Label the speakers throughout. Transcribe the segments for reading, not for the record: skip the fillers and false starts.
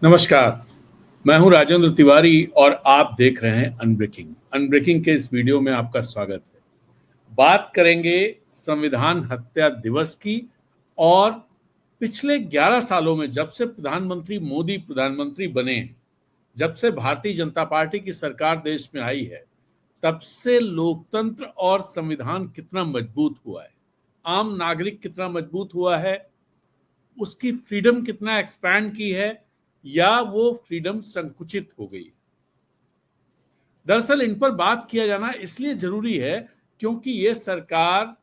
Speaker 1: नमस्कार, मैं हूं राजेंद्र तिवारी और आप देख रहे हैं अनब्रेकिंग। अनब्रेकिंग के इस वीडियो में आपका स्वागत है। बात करेंगे संविधान हत्या दिवस की और पिछले 11 सालों में जब से प्रधानमंत्री मोदी प्रधानमंत्री बने हैं, जब से भारतीय जनता पार्टी की सरकार देश में आई है, तब से लोकतंत्र और संविधान कितना मजबूत हुआ है, आम नागरिक कितना मजबूत हुआ है, उसकी फ्रीडम कितना एक्सपैंड की है या वो फ्रीडम संकुचित हो गई। दरअसल इन पर बात किया जाना इसलिए जरूरी है क्योंकि ये सरकार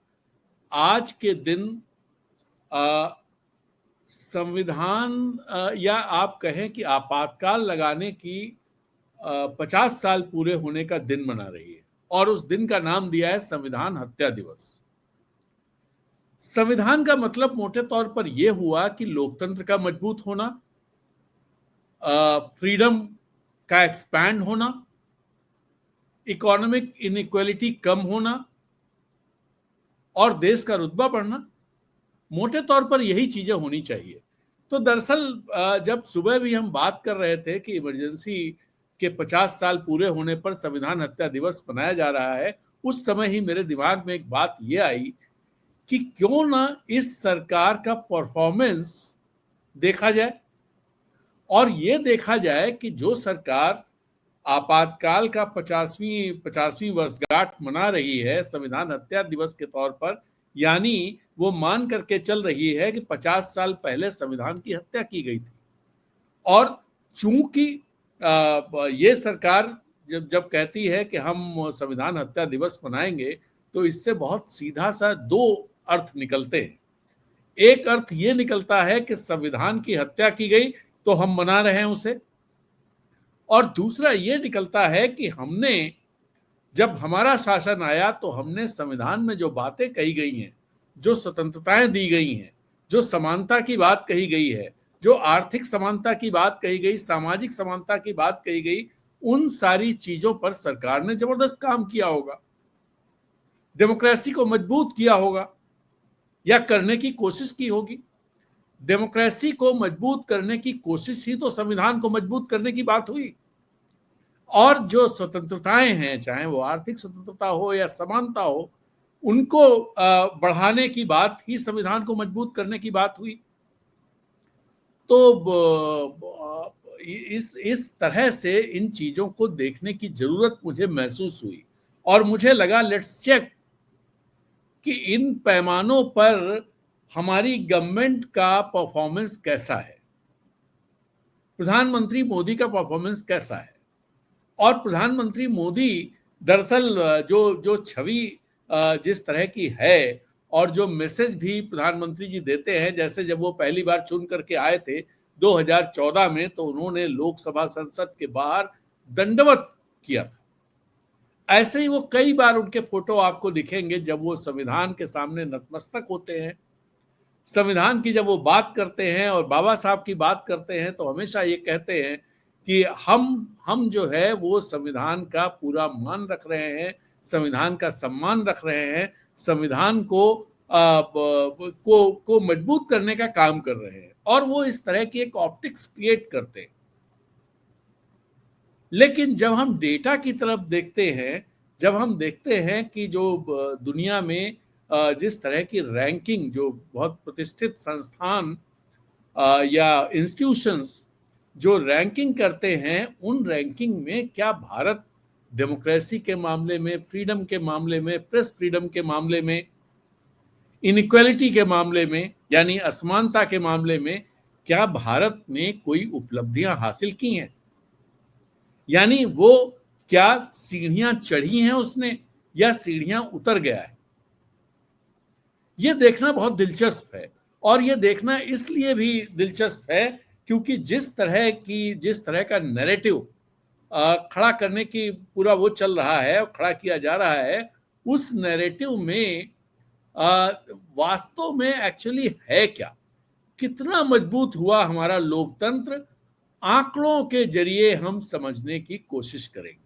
Speaker 1: आज के दिन अ, संविधान या आप कहें कि आपातकाल लगाने की 50 साल पूरे होने का दिन मना रही है और उस दिन का नाम दिया है संविधान हत्या दिवस। संविधान का मतलब मोटे तौर पर यह हुआ कि लोकतंत्र का मजबूत होना, फ्रीडम का एक्सपैंड होना, इकोनॉमिक इनइक्वालिटी कम होना और देश का रुतबा बढ़ना। मोटे तौर पर यही चीजें होनी चाहिए। तो दरअसल जब सुबह भी हम बात कर रहे थे कि इमरजेंसी के 50 साल पूरे होने पर संविधान हत्या दिवस मनाया जा रहा है, उस समय ही मेरे दिमाग में एक बात यह आई कि क्यों ना इस सरकार का परफॉर्मेंस देखा जाए और ये देखा जाए कि जो सरकार आपातकाल का 50वीं वर्षगांठ मना रही है संविधान हत्या दिवस के तौर पर, यानी वो मान करके चल रही है कि 50 साल पहले संविधान की हत्या की गई थी। और चूंकि ये सरकार जब जब कहती है कि हम संविधान हत्या दिवस मनाएंगे, तो इससे बहुत सीधा सा दो अर्थ निकलते हैं। एक अर्थ ये निकलता है कि संविधान की हत्या की गई तो हम मना रहे हैं उसे, और दूसरा ये निकलता है कि हमने जब हमारा शासन आया तो हमने संविधान में जो बातें कही गई हैं, जो स्वतंत्रताएं दी गई हैं, जो समानता की बात कही गई है, जो आर्थिक समानता की बात कही गई, सामाजिक समानता की बात कही गई, उन सारी चीजों पर सरकार ने जबरदस्त काम किया होगा, डेमोक्रेसी को मजबूत किया होगा या करने की कोशिश की होगी। डेमोक्रेसी को मजबूत करने की कोशिश ही तो संविधान को मजबूत करने की बात हुई। और जो स्वतंत्रताएं हैं, चाहे वो आर्थिक स्वतंत्रता हो या समानता हो, उनको बढ़ाने की बात ही संविधान को मजबूत करने की बात हुई। तो इस तरह से इन चीजों को देखने की जरूरत मुझे महसूस हुई और मुझे लगा लेट्स चेक कि इन पैमानों पर हमारी गवर्नमेंट का परफॉर्मेंस कैसा है, प्रधानमंत्री मोदी का परफॉर्मेंस कैसा है। और प्रधानमंत्री मोदी दरअसल जो जो छवि जिस तरह की है और जो मैसेज भी प्रधानमंत्री जी देते हैं, जैसे जब वो पहली बार चुन करके आए थे 2014 में, तो उन्होंने लोकसभा संसद के बाहर दंडवत किया था। ऐसे ही वो कई बार उनके फोटो आपको दिखेंगे जब वो संविधान के सामने नतमस्तक होते हैं, संविधान की जब वो बात करते हैं और बाबा साहब की बात करते हैं, तो हमेशा ये कहते हैं कि हम जो है वो संविधान का पूरा मान रख रहे हैं, संविधान का सम्मान रख रहे हैं, संविधान को मजबूत करने का काम कर रहे हैं, और वो इस तरह की एक ऑप्टिक्स क्रिएट करते हैं। लेकिन जब हम डेटा की तरफ देखते हैं, जब हम देखते हैं कि जो दुनिया में जिस तरह की रैंकिंग जो बहुत प्रतिष्ठित संस्थान या इंस्टीट्यूशंस जो रैंकिंग करते हैं, उन रैंकिंग में क्या भारत डेमोक्रेसी के मामले में, फ्रीडम के मामले में, प्रेस फ्रीडम के मामले में, इनइक्वालिटी के मामले में यानी असमानता के मामले में, क्या भारत ने कोई उपलब्धियां हासिल की हैं? यानी वो क्या सीढ़ियां चढ़ी हैं उसने या सीढ़ियां उतर गया है? ये देखना बहुत दिलचस्प है, और ये देखना इसलिए भी दिलचस्प है क्योंकि जिस तरह का नैरेटिव खड़ा करने की पूरा वो चल रहा है और खड़ा किया जा रहा है, उस नैरेटिव में वास्तव में एक्चुअली है क्या, कितना मजबूत हुआ हमारा लोकतंत्र, आंकड़ों के जरिए हम समझने की कोशिश करेंगे।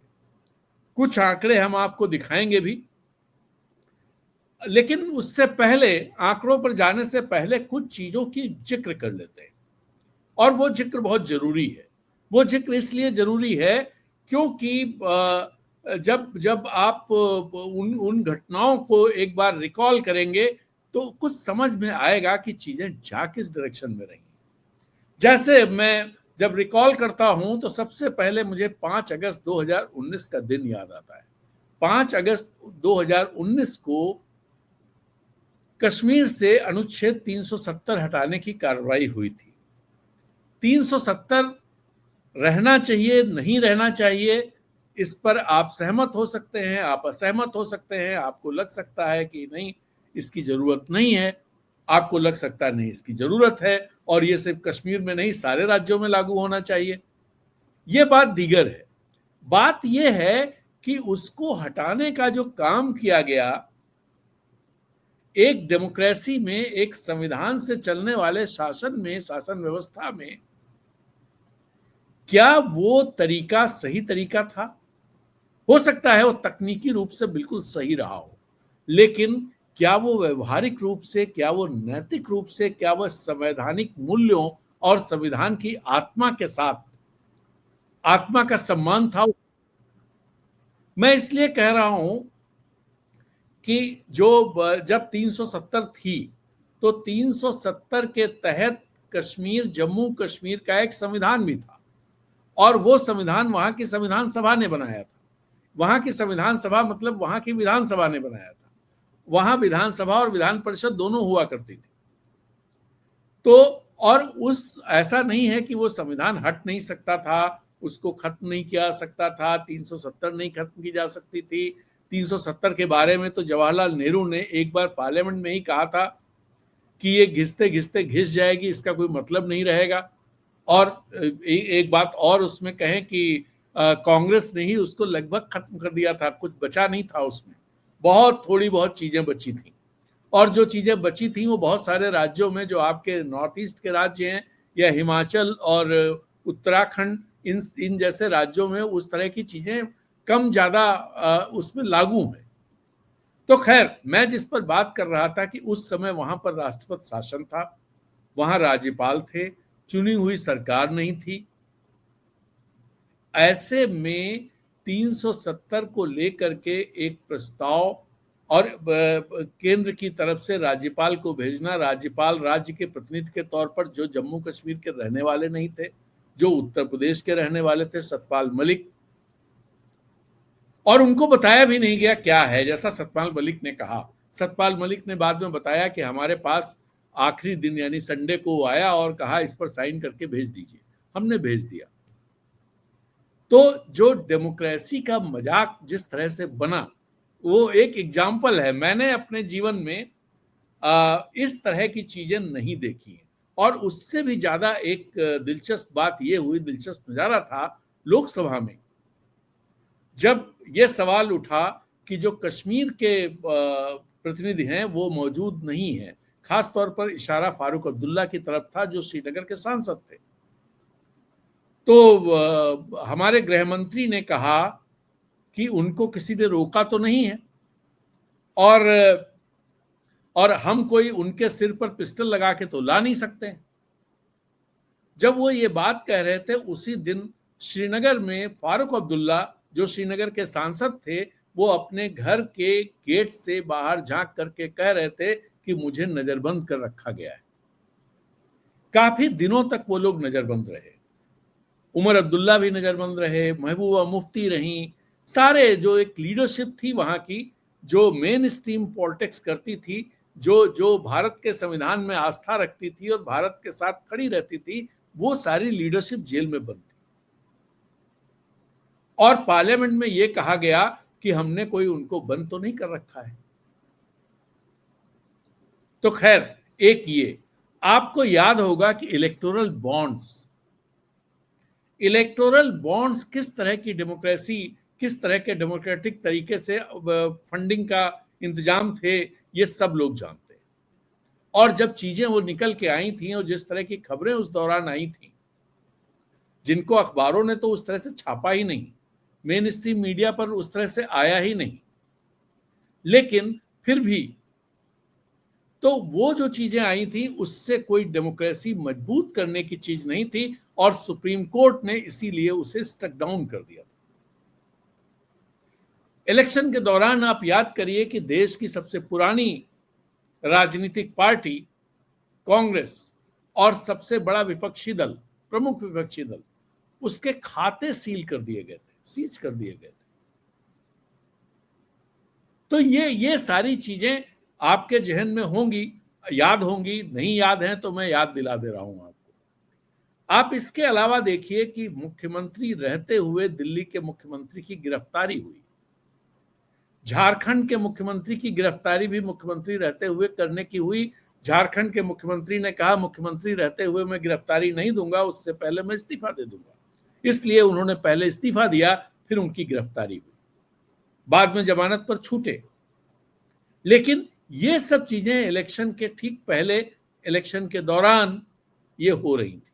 Speaker 1: कुछ आंकड़े हम आपको दिखाएंगे भी, लेकिन उससे पहले, आंकड़ों पर जाने से पहले कुछ चीजों की जिक्र कर लेते हैं। और वो जिक्र बहुत जरूरी है। वो जिक्र इसलिए जरूरी है क्योंकि जब जब आप उन उन घटनाओं को एक बार रिकॉल करेंगे तो कुछ समझ में आएगा कि चीजें जा किस डायरेक्शन में रही। जैसे मैं जब रिकॉल करता हूं तो सबसे पहले मुझे 5 अगस्त 2019 का दिन याद आता है। 5 अगस्त 2019 को कश्मीर से अनुच्छेद 370 हटाने की कार्रवाई हुई थी। 370 रहना चाहिए, नहीं रहना चाहिए, इस पर आप सहमत हो सकते हैं, आप असहमत हो सकते हैं। आपको लग सकता है कि नहीं, इसकी जरूरत नहीं है, आपको लग सकता है नहीं, इसकी जरूरत है, और ये सिर्फ कश्मीर में नहीं सारे राज्यों में लागू होना चाहिए। ये बात दीगर है। बात यह है कि उसको हटाने का जो काम किया गया, एक डेमोक्रेसी में, एक संविधान से चलने वाले शासन में, शासन व्यवस्था में, क्या वो तरीका सही तरीका था? हो सकता है वो तकनीकी रूप से बिल्कुल सही रहा हो, लेकिन क्या वो व्यवहारिक रूप से, क्या वो नैतिक रूप से, क्या वो संवैधानिक मूल्यों और संविधान की आत्मा के साथ, आत्मा का सम्मान था? मैं इसलिए कह रहा हूं कि जब 370 थी तो 370 के तहत कश्मीर, जम्मू कश्मीर का एक संविधान भी था, और वो संविधान वहां की संविधान सभा ने बनाया था। वहां की संविधान सभा मतलब वहां की विधानसभा ने बनाया था। वहां विधानसभा और विधान परिषद दोनों हुआ करती थी। तो और उस ऐसा नहीं है कि वो संविधान हट नहीं सकता था, उसको खत्म नहीं किया सकता था, 370 नहीं खत्म की जा सकती थी। 370 के बारे में तो जवाहरलाल नेहरू ने एक बार पार्लियामेंट में ही कहा था कि ये घिसते घिसते घिस जाएगी, इसका कोई मतलब नहीं रहेगा। और एक बात और उसमें कहें कि कांग्रेस ने ही उसको लगभग खत्म कर दिया था, कुछ बचा नहीं था उसमें, बहुत थोड़ी बहुत चीजें बची थी। और जो चीजें बची थी वो बहुत सारे राज्यों में, जो आपके नॉर्थ ईस्ट के राज्य हैं या हिमाचल और उत्तराखंड, इन जैसे राज्यों में उस तरह की चीजें कम ज्यादा उसमें लागू है। तो खैर, मैं जिस पर बात कर रहा था कि उस समय वहां पर राष्ट्रपति शासन था, वहां राज्यपाल थे, चुनी हुई सरकार नहीं थी। ऐसे में 370 को लेकर के एक प्रस्ताव और केंद्र की तरफ से राज्यपाल को भेजना, राज्यपाल राज्य के प्रतिनिधि के तौर पर, जो जम्मू कश्मीर के रहने वाले नहीं थे, जो उत्तर प्रदेश के रहने वाले थे, सतपाल मलिक, और उनको बताया भी नहीं गया क्या है। जैसा सतपाल मलिक ने कहा, सतपाल मलिक ने बाद में बताया कि हमारे पास आखिरी दिन यानी संडे को आया और कहा इस पर साइन करके भेज दीजिए। हमने भेज दिया। तो जो डेमोक्रेसी का मजाक जिस तरह से बना, वो एक एग्जाम्पल है। मैंने अपने जीवन में इस तरह की चीजें नहीं देखी हैं। और उससे भी ज्यादा एक दिलचस्प बात यह हुई, दिलचस्प नजारा था लोकसभा में, जब यह सवाल उठा कि जो कश्मीर के प्रतिनिधि हैं वो मौजूद नहीं है। खास तौर पर इशारा फारूक अब्दुल्ला की तरफ था, जो श्रीनगर के सांसद थे। तो हमारे गृह मंत्री ने कहा कि उनको किसी ने रोका तो नहीं है, और हम कोई उनके सिर पर पिस्टल लगा के तो ला नहीं सकते। जब वो ये बात कह रहे थे, उसी दिन श्रीनगर में फारूक अब्दुल्ला, जो श्रीनगर के सांसद थे, वो अपने घर के गेट से बाहर झांक करके कह रहे थे कि मुझे नजरबंद कर रखा गया है। काफी दिनों तक वो लोग नजरबंद रहे। उमर अब्दुल्ला भी नजरबंद रहे, महबूबा मुफ्ती रही, सारे जो एक लीडरशिप थी वहां की, जो मेन स्ट्रीम पॉलिटिक्स करती थी, जो जो भारत के संविधान में आस्था रखती थी और भारत के साथ खड़ी रहती थी, वो सारी लीडरशिप जेल में बंद थी। और पार्लियामेंट में यह कहा गया कि हमने कोई उनको बंद तो नहीं कर रखा है। तो खैर, एक ये आपको याद होगा कि इलेक्टोरल बॉन्ड्स किस तरह की डेमोक्रेसी, किस तरह के डेमोक्रेटिक तरीके से फंडिंग का इंतजाम थे, ये सब लोग जानते हैं। और जब चीजें वो निकल के आई थी और जिस तरह की खबरें उस दौरान आई थी, जिनको अखबारों ने तो उस तरह से छापा ही नहीं, मेन स्ट्रीम मीडिया पर उस तरह से आया ही नहीं, लेकिन फिर भी तो वो जो चीजें आई थी उससे कोई डेमोक्रेसी मजबूत करने की चीज नहीं थी और सुप्रीम कोर्ट ने इसीलिए उसे स्टक डाउन कर दिया था। इलेक्शन के दौरान आप याद करिए कि देश की सबसे पुरानी राजनीतिक पार्टी कांग्रेस और सबसे बड़ा विपक्षी दल, प्रमुख विपक्षी दल, उसके खाते सील कर दिए गए थे, सीज कर दिए गए थे। तो ये सारी चीजें आपके जहन में होंगी, याद होंगी, नहीं याद हैं तो मैं याद दिला दे रहा हूं आपको। आप इसके अलावा देखिए कि मुख्यमंत्री रहते हुए दिल्ली के मुख्यमंत्री की गिरफ्तारी हुई, झारखंड के मुख्यमंत्री की गिरफ्तारी भी मुख्यमंत्री रहते हुए करने की हुई। झारखंड के मुख्यमंत्री ने कहा मुख्यमंत्री रहते हुए मैं गिरफ्तारी नहीं दूंगा, उससे पहले मैं इस्तीफा दे दूंगा। इसलिए उन्होंने पहले इस्तीफा दिया, फिर उनकी गिरफ्तारी हुई, बाद में जमानत पर छूटे। लेकिन ये सब चीजें इलेक्शन के ठीक पहले, इलेक्शन के दौरान ये हो रही थी।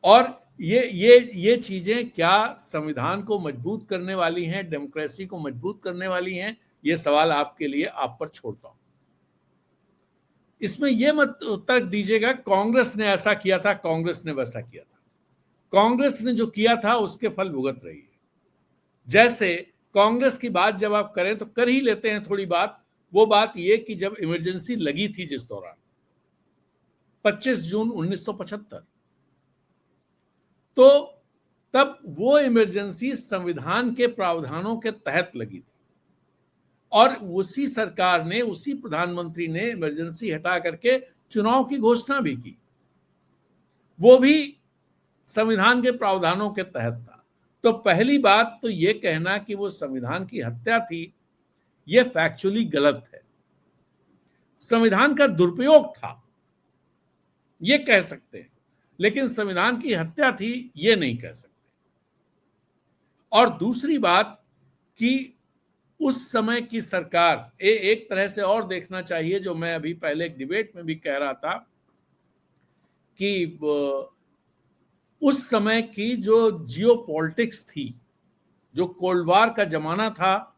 Speaker 1: और ये चीजें क्या संविधान को मजबूत करने वाली हैं, डेमोक्रेसी को मजबूत करने वाली हैं? ये सवाल आपके लिए, आप पर छोड़ता हूं। इसमें यह मत तर्क दीजिएगा कांग्रेस ने ऐसा किया था, कांग्रेस ने वैसा किया था। कांग्रेस ने जो किया था उसके फल भुगत रही है। जैसे कांग्रेस की बात जब आप करें तो कर ही लेते हैं थोड़ी बात। वो बात ये कि जब इमरजेंसी लगी थी जिस दौरान 25 जून 1975, तो तब वो इमरजेंसी संविधान के प्रावधानों के तहत लगी थी और उसी सरकार ने, उसी प्रधानमंत्री ने इमरजेंसी हटा करके चुनाव की घोषणा भी की। वो भी संविधान के प्रावधानों के तहत था। तो पहली बात तो ये कहना कि वो संविधान की हत्या थी, ये फैक्चुअली गलत है। संविधान का दुरुपयोग था ये कह सकते हैं, लेकिन संविधान की हत्या थी ये नहीं कह सकते। और दूसरी बात कि उस समय की सरकार, एक तरह से और देखना चाहिए, जो मैं अभी पहले एक डिबेट में भी कह रहा था कि उस समय की जो जियोपॉलिटिक्स थी, जो कोल्ड वार का जमाना था,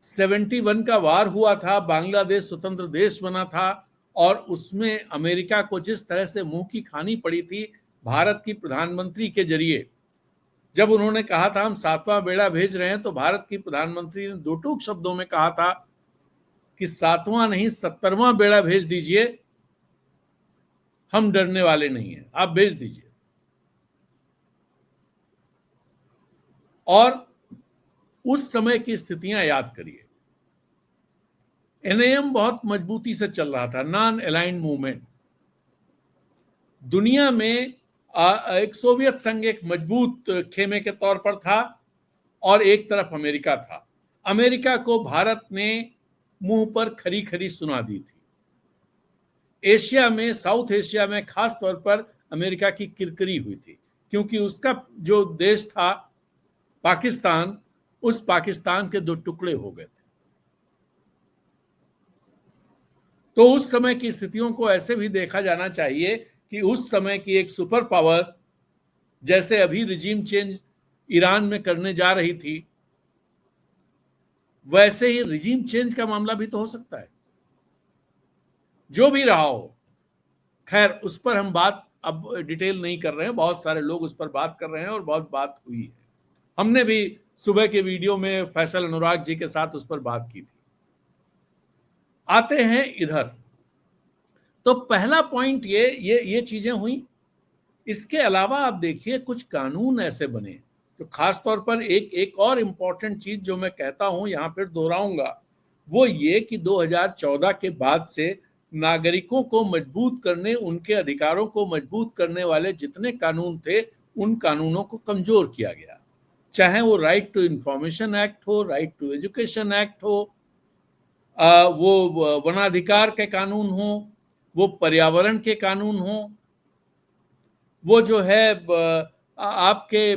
Speaker 1: 71 का वार हुआ था, बांग्लादेश स्वतंत्र देश बना था और उसमें अमेरिका को जिस तरह से मुंह की खानी पड़ी थी भारत की प्रधानमंत्री के जरिए, जब उन्होंने कहा था हम 7वां बेड़ा भेज रहे हैं, तो भारत की प्रधानमंत्री ने दो टूक शब्दों में कहा था कि 7वां नहीं 70वां बेड़ा भेज दीजिए, हम डरने वाले नहीं हैं, आप भेज दीजिए। और उस समय की स्थितियां याद करिए। एनएएम बहुत मजबूती से चल रहा था, नॉन अलाइंड मूवमेंट। दुनिया में एक सोवियत संघ एक मजबूत खेमे के तौर पर था और एक तरफ अमेरिका था। अमेरिका को भारत ने मुंह पर खरी खरी सुना दी थी। एशिया में, साउथ एशिया में खास तौर पर अमेरिका की किरकिरी हुई थी, क्योंकि उसका जो देश था पाकिस्तान, उस पाकिस्तान के दो टुकड़े हो गए थे। तो उस समय की स्थितियों को ऐसे भी देखा जाना चाहिए कि उस समय की एक सुपर पावर, जैसे अभी रिजीम चेंज ईरान में करने जा रही थी, वैसे ही रिजीम चेंज का मामला भी तो हो सकता है। जो भी रहा हो, खैर उस पर हम बात अब डिटेल नहीं कर रहे हैं, बहुत सारे लोग उस पर बात कर रहे हैं और बहुत बात हुई है। हमने भी सुबह के वीडियो में फैसल अनुराग जी के साथ उस पर बात की थी। आते हैं इधर, तो पहला पॉइंट ये चीजें हुई। इसके अलावा आप देखिए कुछ कानून ऐसे बने तो खास तौर पर एक और इम्पॉर्टेंट चीज जो मैं कहता हूं, यहां फिर दोहराऊंगा, वो ये कि 2014 के बाद से नागरिकों को मजबूत करने, उनके अधिकारों को मजबूत करने वाले जितने कानून थे, उन कानूनों को कमजोर किया गया। चाहे वो राइट टू इंफॉर्मेशन एक्ट हो, राइट टू एजुकेशन एक्ट हो, वो वनाधिकार के कानून हो, वो पर्यावरण के कानून हो, वो जो है आपके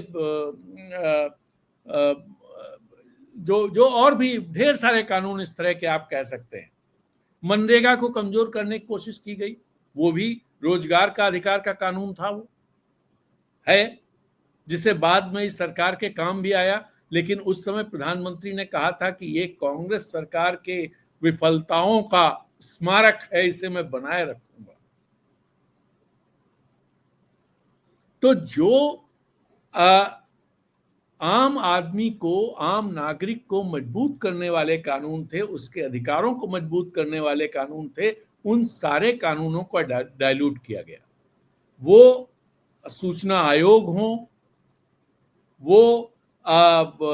Speaker 1: जो और भी ढेर सारे कानून इस तरह के आप कह सकते हैं। मनरेगा को कमजोर करने की कोशिश की गई, वो भी रोजगार का अधिकार का कानून था, वो है, जिसे बाद में इस सरकार के काम भी आया। लेकिन उस समय प्रधानमंत्री ने कहा था कि ये कांग्रेस सरकार के विफलताओं का स्मारक है, इसे मैं बनाए रखूंगा। तो जो आम आदमी को, आम नागरिक को मजबूत करने वाले कानून थे, उसके अधिकारों को मजबूत करने वाले कानून थे, उन सारे कानूनों को डाइल्यूट किया गया। वो सूचना आयोग हो, वो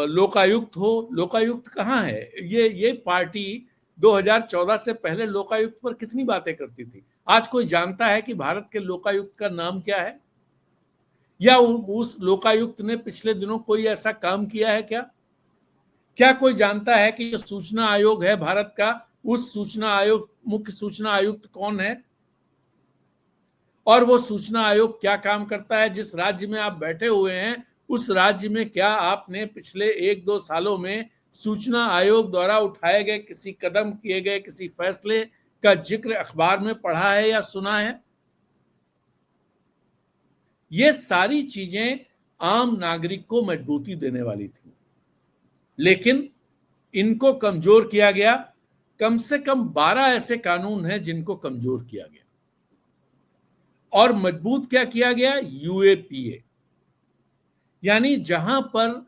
Speaker 1: लोकायुक्त हो। लोकायुक्त कहाँ है? ये पार्टी 2014 से पहले लोकायुक्त पर कितनी बातें करती थी। आज कोई जानता है कि भारत के लोकायुक्त का नाम क्या है? या उस लोकायुक्त ने पिछले दिनों कोई ऐसा काम किया है क्या? क्या कोई जानता है कि जो सूचना आयोग है भारत का, उस सूचना आयोग, मुख्य सूचना आयुक्त कौन है? और वो सूचना आयोग क्या काम करता है? जिस राज्य में आप बैठे हुए हैं, उस राज्य में क्या आपने पिछले 1-2 सालों में सूचना आयोग द्वारा उठाए गए किसी कदम, किए गए किसी फैसले का जिक्र अखबार में पढ़ा है या सुना है? ये सारी चीजें आम नागरिक को मजबूती देने वाली थी, लेकिन इनको कमजोर किया गया। कम से कम 12 ऐसे कानून हैं जिनको कमजोर किया गया और मजबूत क्या किया गया? यूएपीए। यानी जहां पर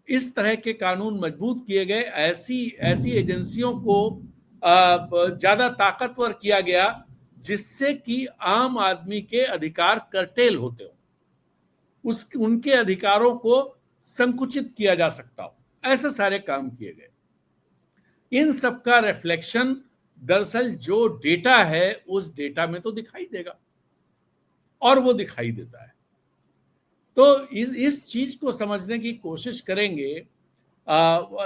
Speaker 1: इस तरह के कानून मजबूत किए गए, ऐसी ऐसी एजेंसियों को ज्यादा ताकतवर किया गया जिससे कि आम आदमी के अधिकार कर्टेल होते हो, उनके अधिकारों को संकुचित किया जा सकता हो। ऐसे सारे काम किए गए। इन सब का रिफ्लेक्शन दरअसल जो डेटा है उस डेटा में तो दिखाई देगा, और वो दिखाई देता है। तो इस चीज को समझने की कोशिश करेंगे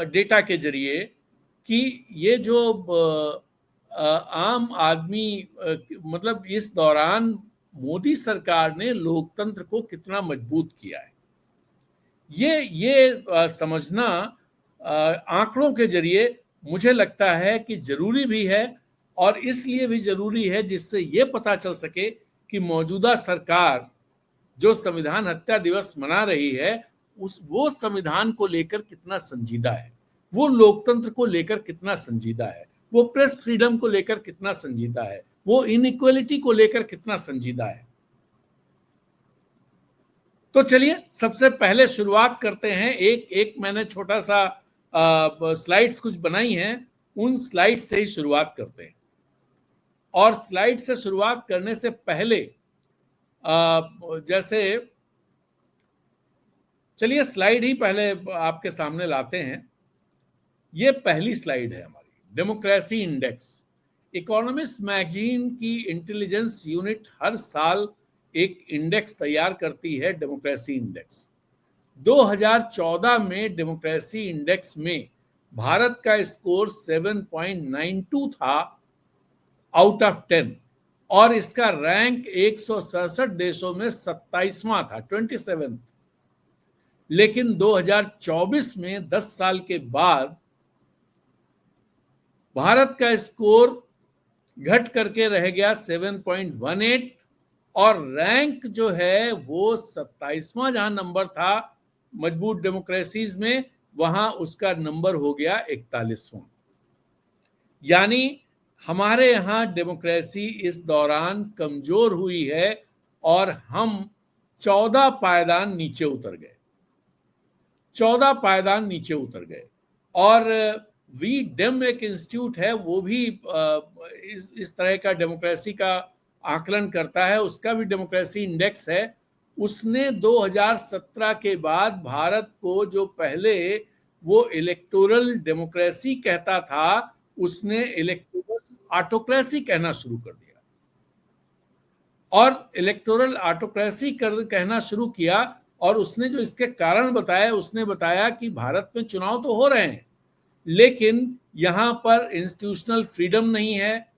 Speaker 1: डेटा के जरिए कि ये जो आम आदमी, मतलब इस दौरान मोदी सरकार ने लोकतंत्र को कितना मजबूत किया है, ये समझना आंकड़ों के जरिए मुझे लगता है कि जरूरी भी है। और इसलिए भी जरूरी है जिससे ये पता चल सके कि मौजूदा सरकार जो संविधान हत्या दिवस मना रही है, वो संविधान को लेकर कितना संजीदा है, वो लोकतंत्र को लेकर कितना संजीदा है, वो प्रेस फ्रीडम को लेकर कितना संजीदा है, वो इनइक्वालिटी को लेकर कितना संजीदा है। तो चलिए सबसे पहले शुरुआत करते हैं। एक मैंने छोटा सा स्लाइड्स कुछ बनाई हैं, उन स्लाइड से ही शुरुआत करते हैं। और स्लाइड से शुरुआत करने से पहले जैसे चलिए स्लाइड ही पहले आपके सामने लाते हैं। ये पहली स्लाइड है हमारी, डेमोक्रेसी इंडेक्स। इकोनॉमिस्ट मैगजीन की इंटेलिजेंस यूनिट हर साल एक इंडेक्स तैयार करती है, डेमोक्रेसी इंडेक्स। 2014 में डेमोक्रेसी इंडेक्स में भारत का स्कोर 7.92 था आउट ऑफ 10, और इसका रैंक 167 देशों में 27वां था, 27th। लेकिन 2024 में 10 साल के बाद भारत का स्कोर घट करके रह गया 7.18, और रैंक जो है वो 27वां जहां नंबर था मजबूत डेमोक्रेसीज में, वहां उसका नंबर हो गया 41वां। यानी हमारे यहां डेमोक्रेसी इस दौरान कमजोर हुई है और हम 14 पायदान नीचे उतर गए, 14 पायदान नीचे उतर गए। और वी डेम एक इंस्टीट्यूट है, वो भी इस तरह का डेमोक्रेसी का आकलन करता है, उसका भी डेमोक्रेसी इंडेक्स है। उसने 2017 के बाद भारत को, जो पहले वो इलेक्टोरल डेमोक्रेसी कहता था, उसने इलेक्टोरल ऑटोक्रेसी कहना शुरू कर दिया। और इलेक्टोरल ऑटोक्रेसी कहना शुरू किया, और उसने जो इसके कारण बताया, उसने बताया कि भारत में चुनाव तो हो रहे हैं, लेकिन यहां पर इंस्टीट्यूशनल फ्रीडम नहीं है,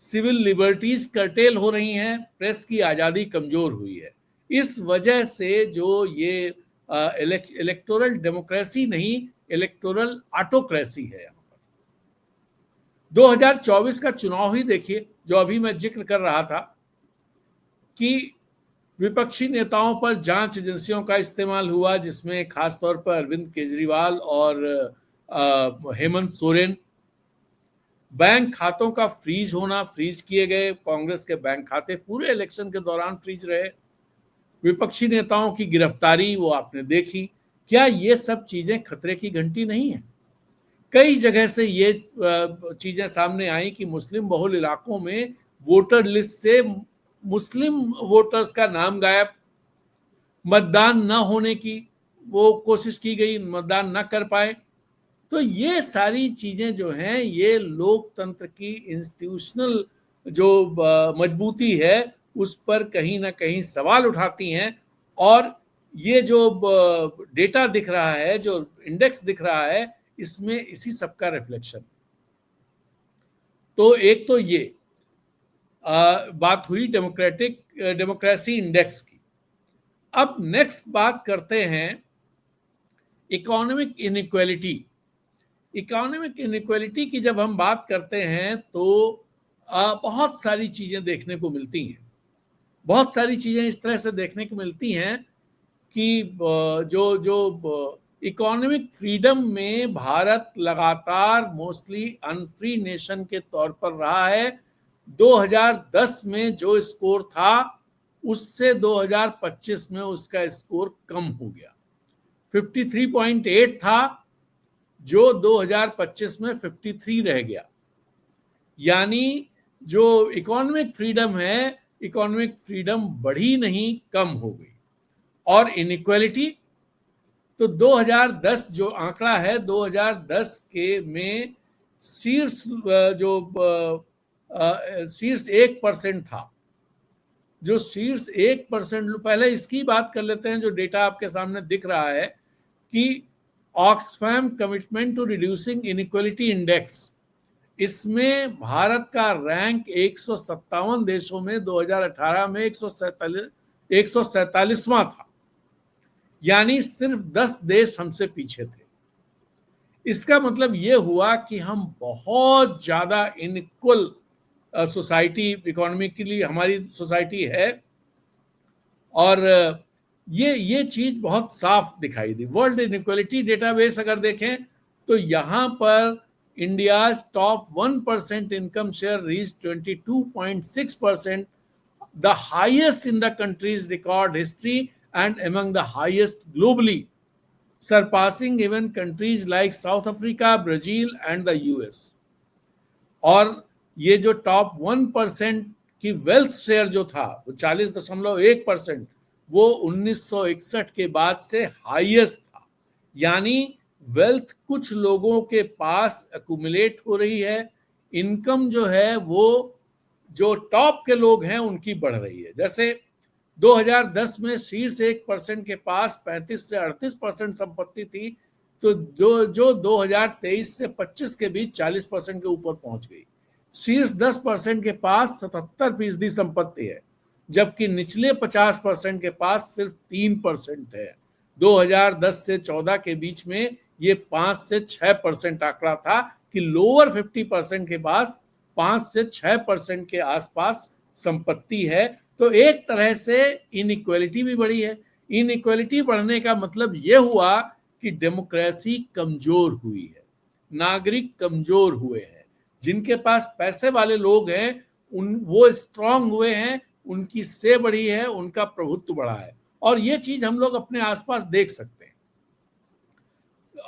Speaker 1: सिविल लिबर्टीज कर्टेल हो रही हैं, प्रेस की आजादी कमजोर हुई है। इस वजह से जो ये इलेक्टोरल डेमोक्रेसी नहीं, इलेक्टोरल ऑटोक्रेसी है। यहाँ पर 2024 का चुनाव ही देखिए, जो अभी मैं जिक्र कर रहा था कि विपक्षी नेताओं पर जांच एजेंसियों का इस्तेमाल हुआ, जिसमें खासतौर पर अरविंद केजरीवाल और हेमंत सोरेन। बैंक खातों का फ्रीज होना, फ्रीज किए गए कांग्रेस के बैंक खाते पूरे इलेक्शन के दौरान फ्रीज रहे। विपक्षी नेताओं की गिरफ्तारी वो आपने देखी। क्या ये सब चीजें खतरे की घंटी नहीं है? कई जगह से ये चीजें सामने आई कि मुस्लिम बहुल इलाकों में वोटर लिस्ट से मुस्लिम वोटर्स का नाम गायब, मतदान न होने की वो कोशिश की गई, मतदान न कर पाए। तो ये सारी चीजें जो हैं, ये लोकतंत्र की इंस्टीट्यूशनल जो मजबूती है उस पर कहीं ना कहीं सवाल उठाती हैं। और ये जो डेटा दिख रहा है, जो इंडेक्स दिख रहा है, इसमें इसी सब का रिफ्लेक्शन। तो एक तो ये बात हुई डेमोक्रेसी इंडेक्स की। अब नेक्स्ट बात करते हैं इकोनॉमिक इनइक्वालिटी। इकोनॉमिक इनइक्वालिटी की जब हम बात करते हैं तो बहुत सारी चीजें देखने को मिलती हैं। बहुत सारी चीजें इस तरह से देखने को मिलती हैं कि जो जो इकोनॉमिक फ्रीडम में भारत लगातार मोस्टली अनफ्री नेशन के तौर पर रहा है। 2010 में जो स्कोर था उससे 2025 में उसका स्कोर कम हो गया। 53.8 था, जो 2025 में 53 रह गया। यानी जो इकोनॉमिक फ्रीडम है, इकोनॉमिक फ्रीडम बढ़ी नहीं, कम हो गई। और इनइक्वालिटी तो 2010 जो आंकड़ा है, 2010 के में शीर्ष जो शीर्ष 1% था, जो शीर्ष 1%। पहले इसकी बात कर लेते हैं। जो डेटा आपके सामने दिख रहा है कि Oxfam commitment to reducing inequality index, इसमें भारत का रैंक 157 देशों में 2018 में 147वां था। यानी सिर्फ 10 देश हमसे पीछे थे। इसका मतलब ये हुआ कि हम बहुत ज्यादा इनइक्वल सोसाइटी इकोनॉमिकली हमारी सोसाइटी है। और ये चीज बहुत साफ दिखाई दी। वर्ल्ड इनइक्वालिटी डेटाबेस अगर देखें तो यहां पर India's top 1% income share reach 22.6%, the highest in the country's record history and among the highest globally, surpassing even countries like South Africa, Brazil and the US. और ये जो टॉप 1% की wealth share जो था वो 40.1%, वो 1961 के बाद से हाईएस्ट था। यानी वेल्थ कुछ लोगों के पास एक्यूमुलेट हो रही है, इनकम जो है वो जो टॉप के लोग हैं उनकी बढ़ रही है। जैसे 2010 में शीर्ष 1% के पास 35 से 38% संपत्ति थी, तो जो 2023 से 25 के बीच 40% के ऊपर पहुंच गई। शीर्ष 10% के पास 77% संपत्ति है, जबकि निचले 50% के पास सिर्फ 3% है। 2010 से 14 के बीच में ये 5 से 6% आंकड़ा था कि लोअर 50% के पास 5 से 6% के आसपास संपत्ति है। तो एक तरह से इनइक्वालिटी भी बढ़ी है। इनइक्वालिटी बढ़ने का मतलब यह हुआ कि डेमोक्रेसी कमजोर हुई है, नागरिक कमजोर हुए हैं। जिनके पास पैसे वाले लोग हैं वो स्ट्रांग हुए हैं, उनकी से बढ़ी है, उनका प्रभुत्व बढ़ा है। और ये चीज हम लोग अपने आसपास देख सकते हैं।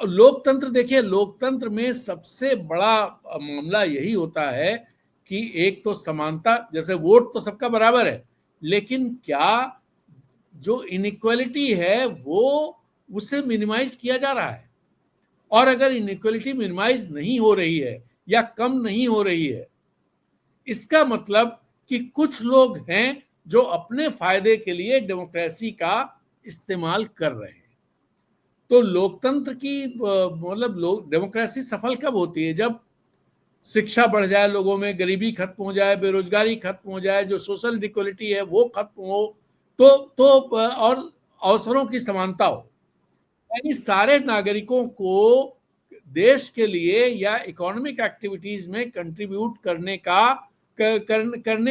Speaker 1: लोकतंत्र देखिए, लोकतंत्र में सबसे बड़ा मामला यही होता है कि एक तो समानता, जैसे वोट तो सबका बराबर है, लेकिन क्या जो इनइक्वालिटी है वो उसे मिनिमाइज किया जा रहा है। और अगर इनइक्वालिटी मिनिमाइज नहीं हो रही है या कम नहीं हो रही है, इसका मतलब कि कुछ लोग हैं जो अपने फायदे के लिए डेमोक्रेसी का इस्तेमाल कर रहे हैं। तो लोकतंत्र की मतलब डेमोक्रेसी सफल कब होती है? जब शिक्षा बढ़ जाए, लोगों में गरीबी खत्म हो जाए, बेरोजगारी खत्म हो जाए, जो सोशल इक्वलिटी है वो खत्म हो, तो और अवसरों की समानता हो। यानी सारे नागरिकों को देश के लिए या इकोनॉमिक एक्टिविटीज में कंट्रीब्यूट करने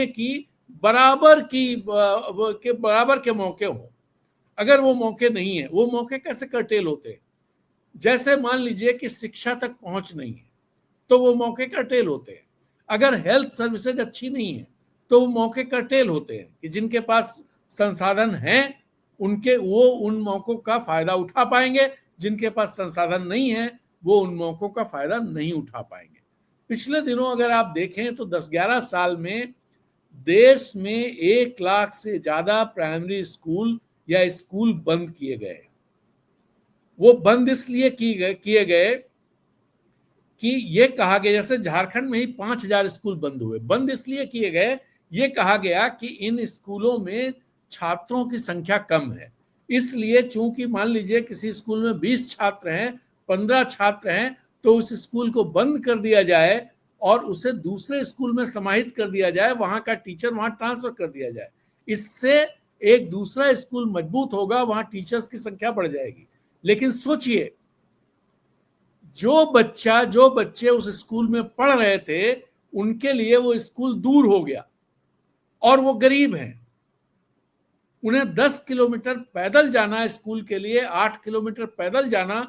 Speaker 1: की बराबर के मौके हों। अगर वो मौके नहीं है, वो मौके कैसे कर्टेल होते हैं? जैसे मान लीजिए कि शिक्षा तक पहुंच नहीं है, तो वो मौके कर्टेल होते हैं। अगर हेल्थ सर्विसेज अच्छी नहीं है, तो वो मौके कर्टेल होते हैं कि जिनके पास संसाधन हैं उनके वो उन मौकों का फायदा उठा पाएंगे, जिनके पास संसाधन नहीं है वो उन मौकों का फायदा नहीं उठा पाएंगे। पिछले दिनों अगर आप देखें तो 10-11 साल में देश में 1 लाख से ज्यादा प्राइमरी स्कूल या स्कूल बंद किए गए। वो बंद इसलिए किए गए कि ये कहा गया, जैसे झारखंड में ही 5,000 स्कूल बंद हुए, बंद इसलिए किए गए, ये कहा गया कि इन स्कूलों में छात्रों की संख्या कम है, इसलिए चूंकि मान लीजिए किसी स्कूल में 20 छात्र हैं, 15 छात्र हैं, तो उस स्कूल को बंद कर दिया जाए और उसे दूसरे स्कूल में समाहित कर दिया जाए, वहां का टीचर वहां ट्रांसफर कर दिया जाए। इससे एक दूसरा स्कूल मजबूत होगा, वहां टीचर्स की संख्या बढ़ जाएगी। लेकिन सोचिए, जो बच्चे उस स्कूल में पढ़ रहे थे उनके लिए वो स्कूल दूर हो गया और वो गरीब हैं, उन्हें 10 किलोमीटर पैदल जाना स्कूल के लिए, 8 किलोमीटर पैदल जाना,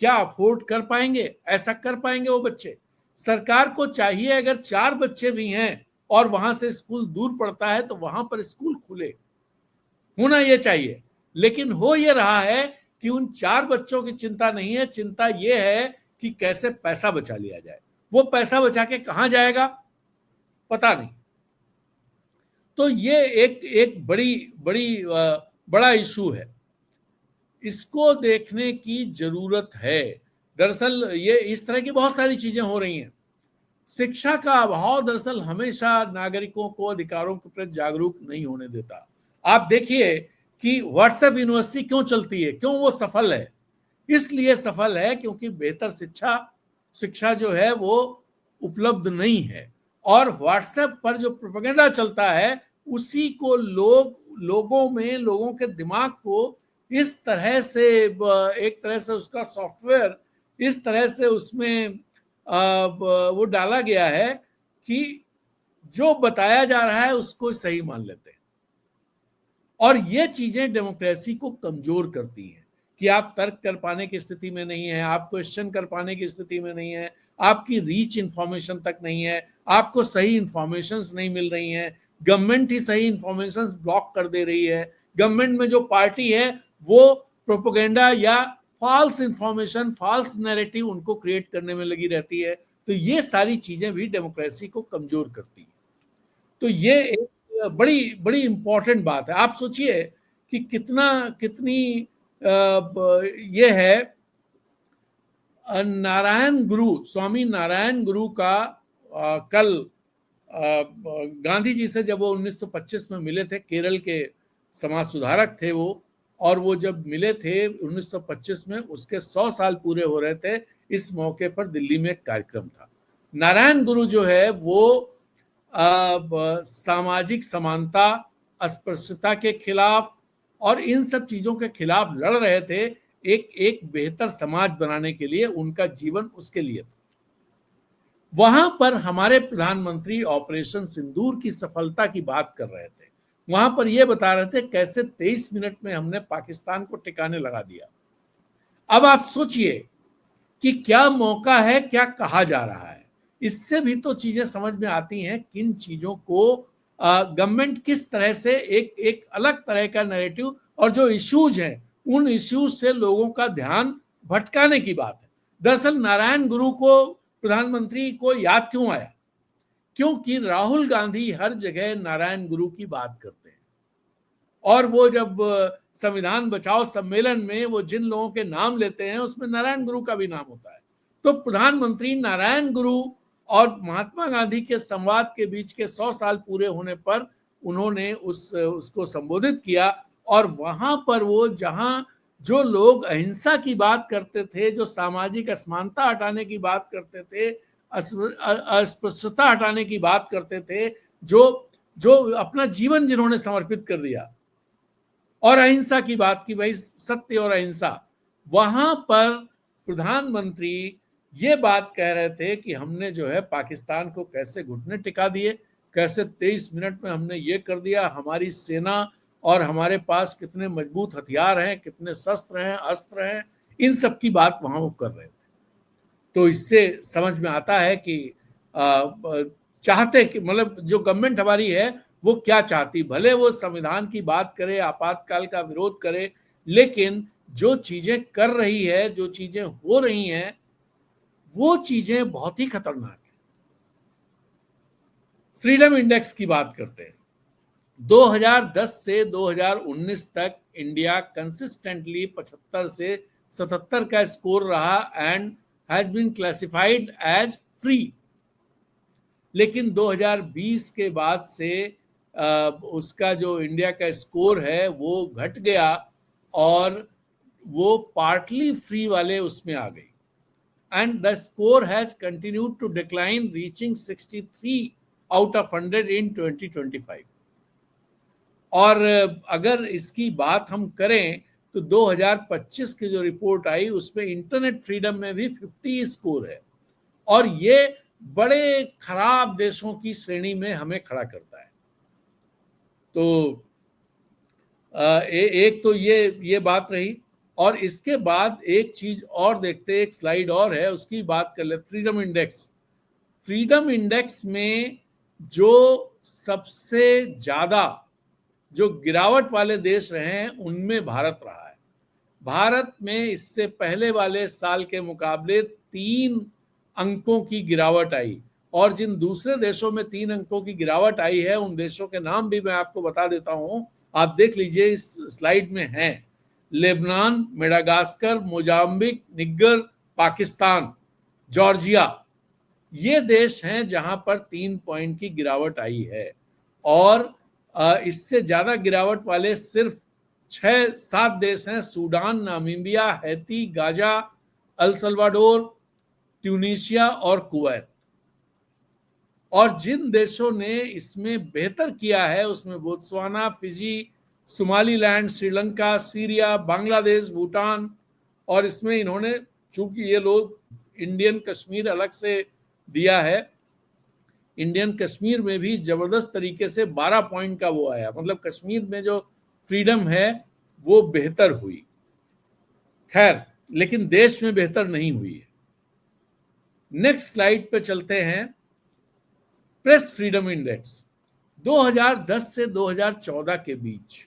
Speaker 1: क्या अफोर्ड कर पाएंगे? ऐसा कर पाएंगे वो बच्चे? सरकार को चाहिए अगर 4 बच्चे भी हैं और वहां से स्कूल दूर पड़ता है तो वहां पर स्कूल खुले, होना यह चाहिए। लेकिन हो ये रहा है कि उन 4 बच्चों की चिंता नहीं है, चिंता यह है कि कैसे पैसा बचा लिया जाए। वो पैसा बचा के कहां जाएगा पता नहीं। तो ये एक बड़ा इशू है, इसको देखने की जरूरत है। दरअसल ये इस तरह की बहुत सारी चीजें हो रही हैं। शिक्षा का अभाव दरअसल हमेशा नागरिकों को अधिकारों के प्रति जागरूक नहीं होने देता। आप देखिए कि व्हाट्सएप यूनिवर्सिटी क्यों चलती है, क्यों वो सफल है? इसलिए सफल है क्योंकि बेहतर शिक्षा जो है वो उपलब्ध नहीं है, और व्हाट्सएप पर जो प्रोपेगेंडा चलता है उसी को लोगों के दिमाग को इस तरह से, एक तरह से उसका सॉफ्टवेयर इस तरह से उसमें वो डाला गया है कि जो बताया जा रहा है उसको सही मान लेते हैं। और ये चीजें डेमोक्रेसी को कमजोर करती हैं कि आप तर्क कर पाने की स्थिति में नहीं है, आप क्वेश्चन कर पाने की स्थिति में नहीं है, आपकी रीच इंफॉर्मेशन तक नहीं है, आपको सही इंफॉर्मेशंस नहीं मिल रही हैं, गवर्नमेंट ही सही इंफॉर्मेशंस ब्लॉक कर दे रही है, गवर्नमेंट में जो पार्टी है वो प्रोपेगेंडा या फॉल्स इंफॉर्मेशन, फॉल्स नैरेटिव उनको क्रिएट करने में लगी रहती है। तो ये सारी चीजें भी डेमोक्रेसी को कमजोर करती है। तो ये एक बड़ी बड़ी इंपॉर्टेंट बात है। आप सोचिए कि कितनी ये है, स्वामी नारायण गुरु का कल गांधी जी से जब वो 1925 में मिले थे, केरल के समाज सुधारक थे वो, और वो जब मिले थे 1925 में, उसके 100 साल पूरे हो रहे थे। इस मौके पर दिल्ली में एक कार्यक्रम था। नारायण गुरु जो है वो सामाजिक समानता, अस्पृश्यता के खिलाफ और इन सब चीजों के खिलाफ लड़ रहे थे। एक बेहतर समाज बनाने के लिए उनका जीवन उसके लिए था। वहां पर हमारे प्रधानमंत्री ऑपरेशन सिंदूर की सफलता की बात कर रहे थे, वहां पर यह बता रहे थे कैसे 23 मिनट में हमने पाकिस्तान को ठिकाने लगा दिया। अब आप सोचिए कि क्या मौका है, क्या कहा जा रहा है। इससे भी तो चीजें समझ में आती हैं किन चीजों को गवर्नमेंट किस तरह से एक अलग तरह का नैरेटिव और जो इश्यूज हैं उन इश्यूज से लोगों का ध्यान भटकाने की बात है। दरअसल नारायण गुरु को प्रधानमंत्री को याद क्यों आया? क्योंकि राहुल गांधी हर जगह नारायण गुरु की बात करते हैं, और वो जब संविधान बचाओ सम्मेलन में वो जिन लोगों के नाम लेते हैं उसमें नारायण गुरु का भी नाम होता है। तो प्रधानमंत्री नारायण गुरु और महात्मा गांधी के संवाद के बीच के 100 साल पूरे होने पर उन्होंने उसको संबोधित किया, और वहां पर वो जहां जो लोग अहिंसा की बात करते थे, जो सामाजिक असमानता हटाने की बात करते थे, अस्पृश्यता हटाने की बात करते थे, जो अपना जीवन जिन्होंने समर्पित कर दिया और अहिंसा की बात की, भाई सत्य और अहिंसा, वहां पर प्रधानमंत्री ये बात कह रहे थे कि हमने जो है पाकिस्तान को कैसे घुटने टिका दिए, कैसे 23 मिनट में हमने ये कर दिया, हमारी सेना और हमारे पास कितने मजबूत हथियार हैं, कितने शस्त्र हैं, अस्त्र हैं, इन सब की बात वहां वो कर रहे थे। तो इससे समझ में आता है कि चाहते कि मतलब जो गवर्नमेंट हमारी है वो क्या चाहती, भले वो संविधान की बात करे, आपातकाल का विरोध करे, लेकिन जो चीजें कर रही है, जो चीजें हो रही हैं, वो चीजें बहुत ही खतरनाक है। फ्रीडम इंडेक्स की बात करते हैं। 2010 से 2019 तक इंडिया कंसिस्टेंटली 75 से 77 का स्कोर रहा and has been classified as free. लेकिन 2020 के बाद से उसका जो इंडिया का स्कोर है वो घट गया और वो पार्टली फ्री वाले उसमें आ गई and the score has continued to decline reaching 63 out of 100 in 2025। और अगर इसकी बात हम करें तो 2025 की जो रिपोर्ट आई उसमें इंटरनेट फ्रीडम में भी 50 स्कोर है और ये बड़े खराब देशों की श्रेणी में हमें खड़ा करता है। तो एक तो ये बात रही और इसके बाद एक चीज और देखते, एक स्लाइड और है उसकी बात कर ले। फ्रीडम इंडेक्स, फ्रीडम इंडेक्स में जो सबसे ज्यादा जो गिरावट वाले देश रहे हैं उनमें भारत रहा है। भारत में इससे पहले वाले साल के मुकाबले 3 अंकों की गिरावट आई और जिन दूसरे देशों में 3 अंकों की गिरावट आई है उन देशों के नाम भी मैं आपको बता देता हूं, आप देख लीजिए, इस स्लाइड में हैं। लेबनान, मेडागास्कर, मोजाम्बिक, निगर, पाकिस्तान, जॉर्जिया, ये देश हैं जहां पर 3 पॉइंट की गिरावट आई है और इससे ज्यादा गिरावट वाले सिर्फ 6-7 देश हैं। Sudan, Namibia, Haiti, Gaza, El Salvador, Tunisia और कुवैत। और जिन देशों ने इसमें बेहतर किया है उसमें Botswana, Fiji, Somaliland, Sri Lanka, Syria, Bangladesh, Bhutan, और इसमें इन्होंने, चूंकि ये लोग इंडियन कश्मीर अलग से दिया है, इंडियन कश्मीर में भी जबरदस्त तरीके से 12 पॉइंट का वो आया, मतलब कश्मीर में जो फ्रीडम है वो बेहतर हुई। खैर, लेकिन देश में बेहतर नहीं हुई है। नेक्स्ट स्लाइड पे चलते हैं। प्रेस फ्रीडम इंडेक्स 2010 से 2014 के बीच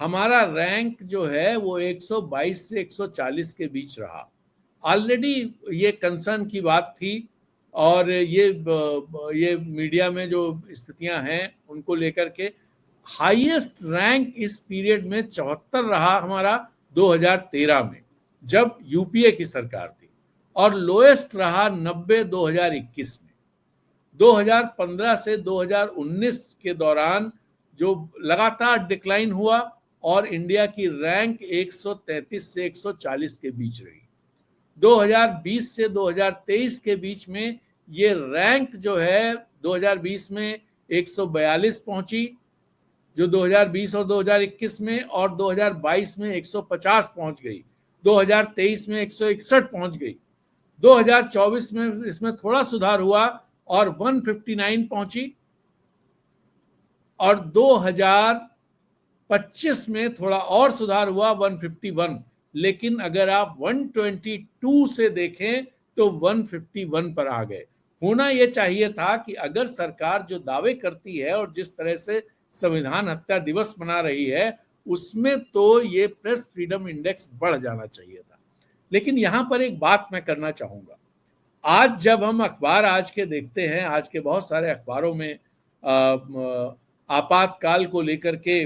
Speaker 1: हमारा रैंक जो है वो 122 से 140 के बीच रहा। ऑलरेडी ये कंसर्न की बात थी और ये मीडिया में जो स्थितियां हैं उनको लेकर के हाईएस्ट रैंक इस पीरियड में 74 रहा हमारा 2013 में जब यूपीए की सरकार थी और लोएस्ट रहा 90 2021 में। 2015 से 2019 के दौरान जो लगातार डिक्लाइन हुआ और इंडिया की रैंक 133 से 140 के बीच रही। 2020 से 2023 के बीच में ये रैंक जो है 2020 में 142 पहुंची, जो 2020 और 2021 में, और 2022 में 150 पहुंच गई, 2023 में 161 पहुंच गई, 2024 में इसमें थोड़ा सुधार हुआ और 159 पहुंची, और 2025 में थोड़ा और सुधार हुआ 151। लेकिन अगर आप 122 से देखें तो 151 पर आ गए। होना यह चाहिए था कि अगर सरकार जो दावे करती है और जिस तरह से संविधान हत्या दिवस मना रही है उसमें तो ये प्रेस फ्रीडम इंडेक्स बढ़ जाना चाहिए था। लेकिन यहां पर एक बात मैं करना चाहूंगा। आज जब हम अखबार आज के देखते हैं, आज के बहुत सारे अखबारों में आपातकाल को लेकर के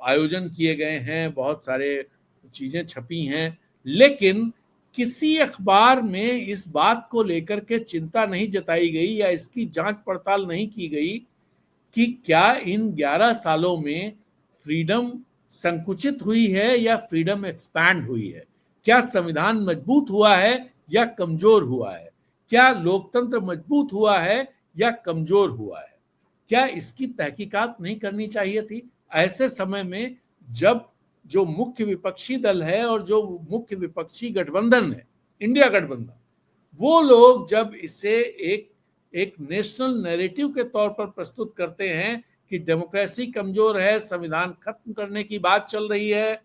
Speaker 1: आयोजन किए गए हैं, बहुत सारे चीजें छपी हैं, लेकिन किसी अखबार में इस बात को लेकर के चिंता नहीं जताई गई या इसकी जांच पड़ताल नहीं की गई कि क्या इन 11 सालों में फ्रीडम संकुचित हुई है या फ्रीडम एक्सपैंड हुई है, क्या संविधान मजबूत हुआ है या कमजोर हुआ है, क्या लोकतंत्र मजबूत हुआ है या कमजोर हुआ है। क्या इसकी तहकीकात नहीं करनी चाहिए थी ऐसे समय में जब जो मुख्य विपक्षी दल है और जो मुख्य विपक्षी गठबंधन है, इंडिया गठबंधन, वो लोग जब इसे एक एक नेशनल नैरेटिव के तौर पर प्रस्तुत करते हैं कि डेमोक्रेसी कमजोर है, संविधान खत्म करने की बात चल रही है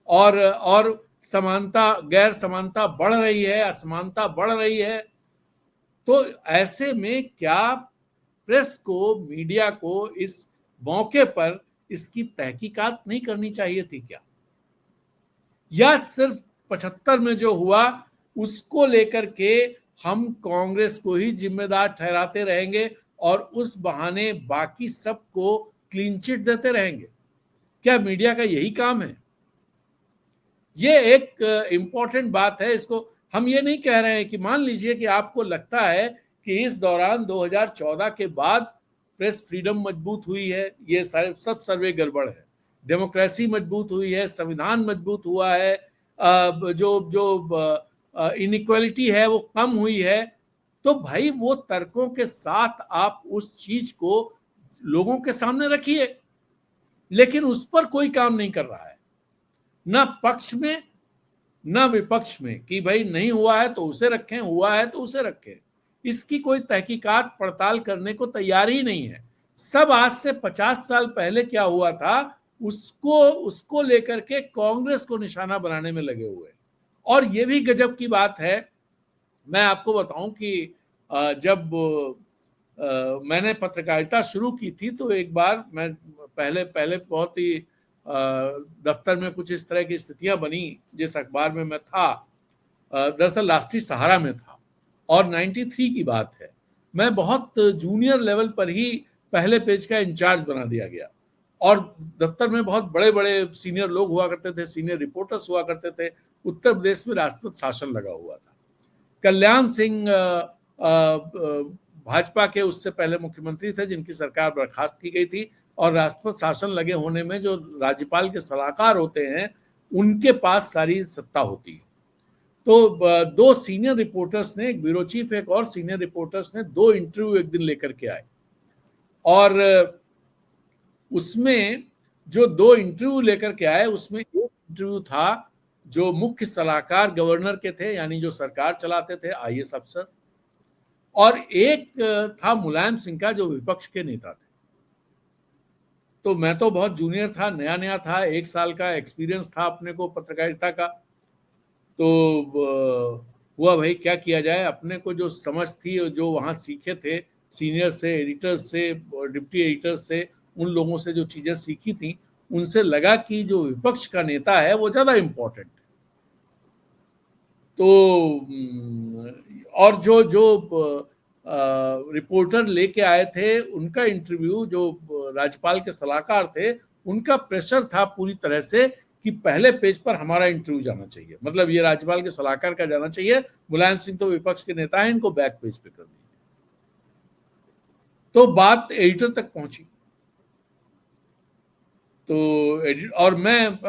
Speaker 1: और समानता, गैर समानता बढ़ रही है, असमानता बढ़ रही है, तो ऐसे में क्या प्रेस को, मीडिया को इस मौके पर इसकी तहकीकात नहीं करनी चाहिए थी क्या? या सिर्फ 75 में जो हुआ उसको लेकर के हम कांग्रेस को ही जिम्मेदार ठहराते रहेंगे और उस बहाने बाकी सबको क्लीन चिट देते रहेंगे? क्या मीडिया का यही काम है? ये एक इंपॉर्टेंट बात है। इसको हम ये नहीं कह रहे हैं कि मान लीजिए कि आपको लगता है कि इस दौरान 2014 के बाद प्रेस फ्रीडम मजबूत हुई है, ये सब सर्वे गड़बड़ है। डेमोक्रेसी मजबूत हुई है, संविधान मजबूत हुआ है, जो जो इनइक्वालिटी है वो कम हुई है, तो भाई वो तर्कों के साथ आप उस चीज को लोगों के सामने रखिए, लेकिन उस पर कोई काम नहीं कर रहा है, ना पक्ष में ना विपक्ष में, कि भाई नहीं हुआ है तो उसे रखें, हुआ है तो उसे रखें। इसकी कोई तहकीकात पड़ताल करने को तैयार ही नहीं है। सब आज से 50 साल पहले क्या हुआ था उसको लेकर के कांग्रेस को निशाना बनाने में लगे हुए। और ये भी गजब की बात है, मैं आपको बताऊं कि जब मैंने पत्रकारिता शुरू की थी तो एक बार मैं पहले पहले बहुत ही दफ्तर में कुछ इस तरह की स्थितियां बनी जिस अखबार में मैं था, दरअसल राष्ट्रीय सहारा में था, और 93 की बात है। मैं बहुत जूनियर लेवल पर ही पहले पेज का इंचार्ज बना दिया गया और दफ्तर में बहुत बड़े बड़े सीनियर लोग हुआ करते थे, सीनियर रिपोर्टर्स हुआ करते थे। उत्तर प्रदेश में राष्ट्रपति शासन लगा हुआ था। कल्याण सिंह भाजपा के उससे पहले मुख्यमंत्री थे जिनकी सरकार बर्खास्त की गई थी, और राष्ट्रपति शासन लगे होने में जो राज्यपाल के सलाहकार होते हैं उनके पास सारी सत्ता होती है। तो दो सीनियर रिपोर्टर्स ने, एक ब्यूरो चीफ एक और सीनियर रिपोर्टर्स ने, दो इंटरव्यू एक दिन लेकर के आए, और उसमें जो दो इंटरव्यू लेकर के आए उसमें एक इंटरव्यू था जो मुख्य सलाहकार गवर्नर के थे, यानी जो सरकार चलाते थे, आईएएस अफसर, और एक था मुलायम सिंह का जो विपक्ष के नेता थे। तो मैं तो बहुत जूनियर था, नया नया था, 1 साल का एक्सपीरियंस था अपने को पत्रकारिता का। तो हुआ भाई क्या किया जाए, अपने को जो समझ थी और जो वहाँ सीखे थे सीनियर से, एडिटर्स से, डिप्टी एडिटर्स से, उन लोगों से जो चीज़ें सीखी थी, उनसे लगा कि जो विपक्ष का नेता है वो ज़्यादा इम्पोर्टेंट है। तो और जो जो रिपोर्टर लेके आए थे उनका इंटरव्यू, जो राज्यपाल के सलाहकार थे, उनका प्रेशर था पूरी तरह से कि पहले पेज पर हमारा इंटरव्यू जाना चाहिए, मतलब ये राज्यपाल के सलाहकार का जाना चाहिए, मुलायम सिंह तो विपक्ष के नेता हैं, इनको बैक पेज पे कर दीजिए। तो बात एडिटर तक पहुंची। तो और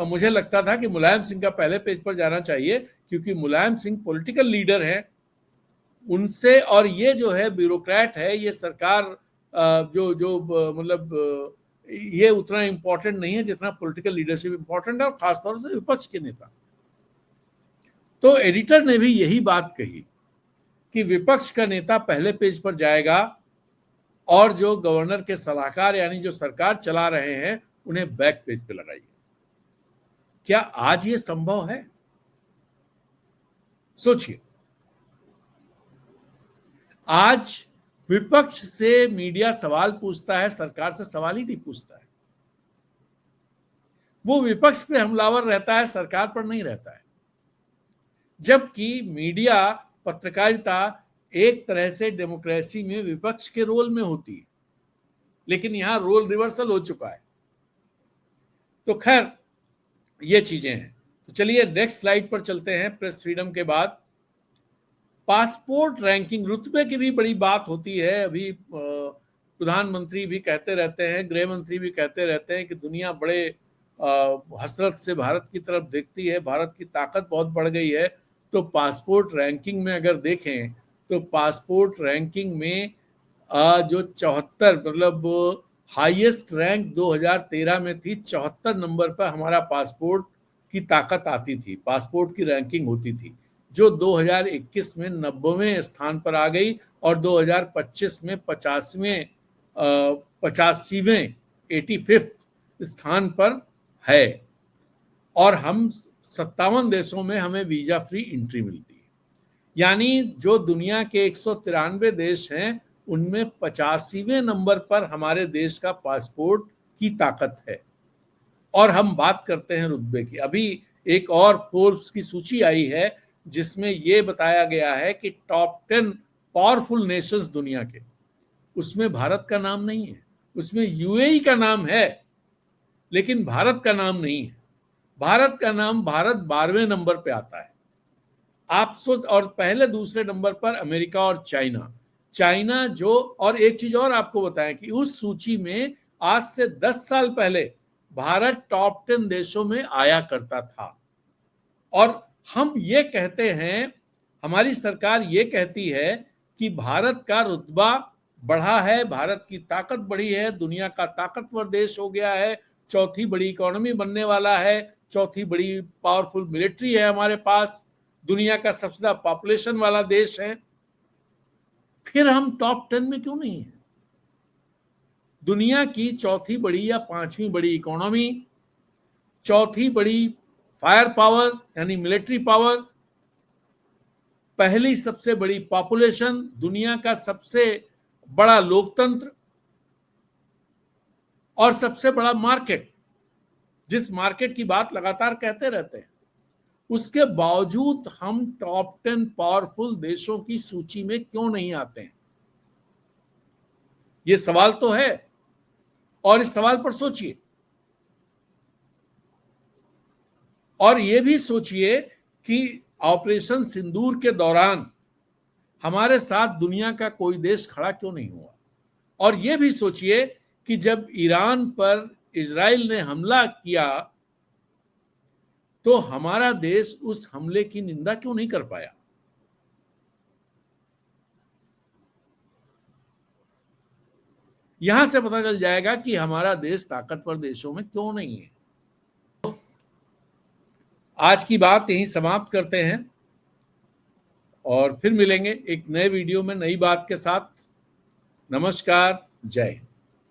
Speaker 1: मुझे लगता था कि मुलायम सिंह का पहले पेज पर जाना चाहिए, क्योंकि मुलायम सिंह पॉलिटिकल लीडर हैं, उनसे, और ये जो है ब्यूरोक्रेट है, ये सरकार जो जो मतलब ये उतना इम्पोर्टेंट नहीं है जितना पॉलिटिकल लीडरशिप इम्पोर्टेंट है, और खासतौर से विपक्ष के नेता। तो एडिटर ने भी यही बात कही कि विपक्ष का नेता पहले पेज पर जाएगा और जो गवर्नर के सलाहकार यानी जो सरकार चला रहे हैं उन्हें बैक पेज पे लगाइए। क्या आज ये संभव है? सोचिए, आज विपक्ष से मीडिया सवाल पूछता है, सरकार से सवाल ही नहीं पूछता है। वो विपक्ष पे हमलावर रहता है, सरकार पर नहीं रहता है। जबकि मीडिया, पत्रकारिता एक तरह से डेमोक्रेसी में विपक्ष के रोल में होती है, लेकिन यहां रोल रिवर्सल हो चुका है। तो खैर ये चीजें हैं। तो चलिए नेक्स्ट स्लाइड पर चलते हैं। प्रेस फ्रीडम के बाद पासपोर्ट रैंकिंग, रुतबे की भी बड़ी बात होती है। अभी प्रधानमंत्री भी कहते रहते हैं, गृह मंत्री भी कहते रहते हैं कि दुनिया बड़े हसरत से भारत की तरफ देखती है, भारत की ताकत बहुत बढ़ गई है। तो पासपोर्ट रैंकिंग में अगर देखें तो पासपोर्ट रैंकिंग में जो 74, मतलब हाईएस्ट रैंक 2013 में थी, 74 नंबर पर हमारा पासपोर्ट की ताकत आती थी, पासपोर्ट की रैंकिंग होती थी, जो 2021 में 90वें स्थान पर आ गई और 2025 में 85वें 85वें स्थान पर है। और हम 57 देशों में हमें वीजा फ्री एंट्री मिलती है। यानी जो दुनिया के 193 देश हैं उनमें 85वें नंबर पर हमारे देश का पासपोर्ट की ताकत है। और हम बात करते हैं रुतबे की। अभी एक और फोर्ब्स की सूची आई है जिसमें यह बताया गया है कि टॉप 10 पावरफुल नेशंस दुनिया के, उसमें भारत का नाम नहीं है। उसमें यूएई का नाम है लेकिन भारत का नाम नहीं है। भारत का नाम, भारत 12वें नंबर पे आता है। आप सोच, और पहले दूसरे नंबर पर अमेरिका और चाइना जो, और एक चीज और आपको बताएं कि उस सूची में आज से 10 साल पहले भारत टॉप 10 देशों में आया करता था। और हम ये कहते हैं, हमारी सरकार ये कहती है कि भारत का रुतबा बढ़ा है, भारत की ताकत बढ़ी है, दुनिया का ताकतवर देश हो गया है, चौथी बड़ी इकोनॉमी बनने वाला है, चौथी बड़ी पावरफुल मिलिट्री है हमारे पास, दुनिया का सबसे ज्यादा पॉपुलेशन वाला देश है। फिर हम टॉप 10 में क्यों नहीं है? दुनिया की चौथी बड़ी या पांचवी बड़ी इकोनॉमी, चौथी बड़ी फायर पावर यानी मिलिट्री पावर, पहली सबसे बड़ी पॉपुलेशन, दुनिया का सबसे बड़ा लोकतंत्र और सबसे बड़ा मार्केट, जिस मार्केट की बात लगातार कहते रहते हैं, उसके बावजूद हम टॉप 10 पावरफुल देशों की सूची में क्यों नहीं आते हैं? ये सवाल तो है और इस सवाल पर सोचिए। और ये भी सोचिए कि ऑपरेशन सिंदूर के दौरान हमारे साथ दुनिया का कोई देश खड़ा क्यों नहीं हुआ। और ये भी सोचिए कि जब ईरान पर इजराइल ने हमला किया तो हमारा देश उस हमले की निंदा क्यों नहीं कर पाया। यहां से पता चल जाएगा कि हमारा देश ताकतवर देशों में क्यों नहीं है। आज की बात यहीं समाप्त करते हैं और फिर मिलेंगे एक नए वीडियो में नई बात के साथ। नमस्कार, जय हिंद।